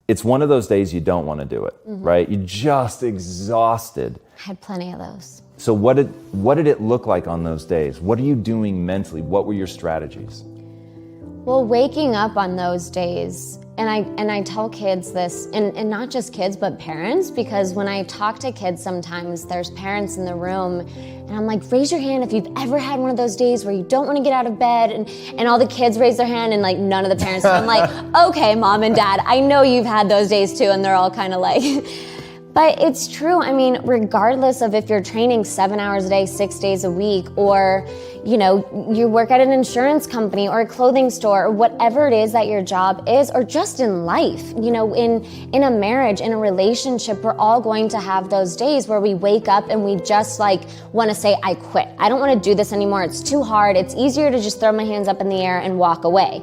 it's one of those days you don't want to do it, right? You're just exhausted. I had plenty of those. So what did it look like on those days? What are you doing mentally? What were your strategies? Well, waking up on those days, and I tell kids this, and not just kids, but parents, because when I talk to kids sometimes, there's parents in the room, and I'm like, raise your hand if you've ever had one of those days where you don't want to get out of bed, and all the kids raise their hand, and like none of the parents, I'm like, okay, mom and dad, I know you've had those days too, and they're all kind of like, but it's true. I mean, regardless of if you're training 7 hours a day, 6 days a week, or, you know, you work at an insurance company or a clothing store, or whatever it is that your job is, or just in life, you know, in a marriage, in a relationship, we're all going to have those days where we wake up and we just like want to say, I quit. I don't want to do this anymore. It's too hard. It's easier to just throw my hands up in the air and walk away.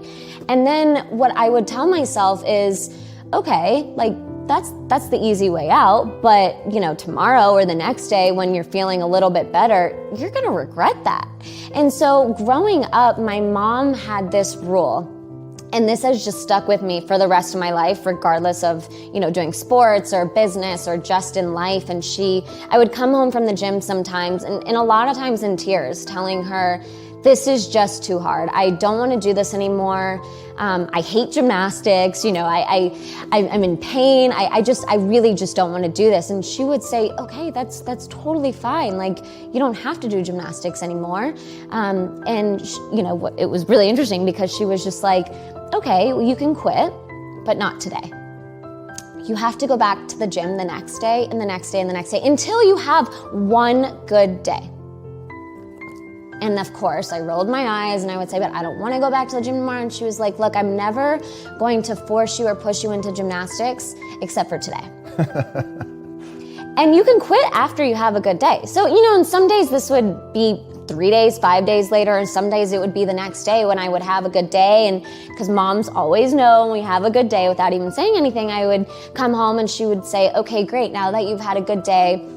And then what I would tell myself is, okay, like, that's the easy way out, but you know, tomorrow or the next day when you're feeling a little bit better, you're gonna regret that. And so growing up, my mom had this rule, and this has just stuck with me for the rest of my life, regardless of, you know, doing sports or business or just in life. And I would come home from the gym sometimes, and a lot of times in tears, telling her, this is just too hard. I don't want to do this anymore. I hate gymnastics. You know, I'm in pain. I really just don't want to do this. And she would say, okay, that's totally fine. Like, you don't have to do gymnastics anymore. You know, it was really interesting because she was just like, okay, well, you can quit, but not today. You have to go back to the gym the next day and the next day and the next day until you have one good day. And of course, I rolled my eyes and I would say, but I don't want to go back to the gym tomorrow. And she was like, look, I'm never going to force you or push you into gymnastics except for today. And you can quit after you have a good day. So, you know, and some days this would be 3 days, 5 days later, and some days it would be the next day when I would have a good day. And because moms always know when we have a good day without even saying anything, I would come home and she would say, okay, great, now that you've had a good day,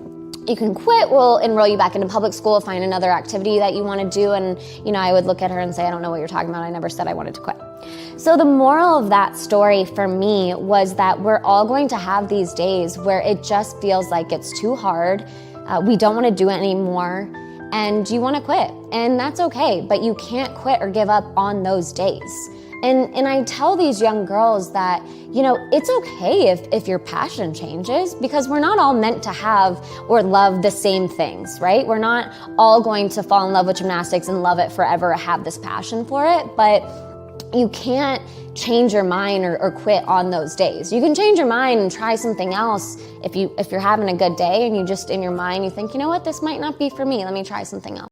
you can quit, we'll enroll you back into public school, find another activity that you want to do. And, you know, I would look at her and say, I don't know what you're talking about. I never said I wanted to quit. So the moral of that story for me was that we're all going to have these days where it just feels like it's too hard. We don't want to do it anymore. And you want to quit. And that's okay. But you can't quit or give up on those days. And I tell these young girls that, you know, it's okay if your passion changes, because we're not all meant to have or love the same things, right? We're not all going to fall in love with gymnastics and love it forever, have this passion for it, but you can't change your mind or quit on those days. You can change your mind and try something else if you're having a good day and you just in your mind you think, you know what, this might not be for me, let me try something else.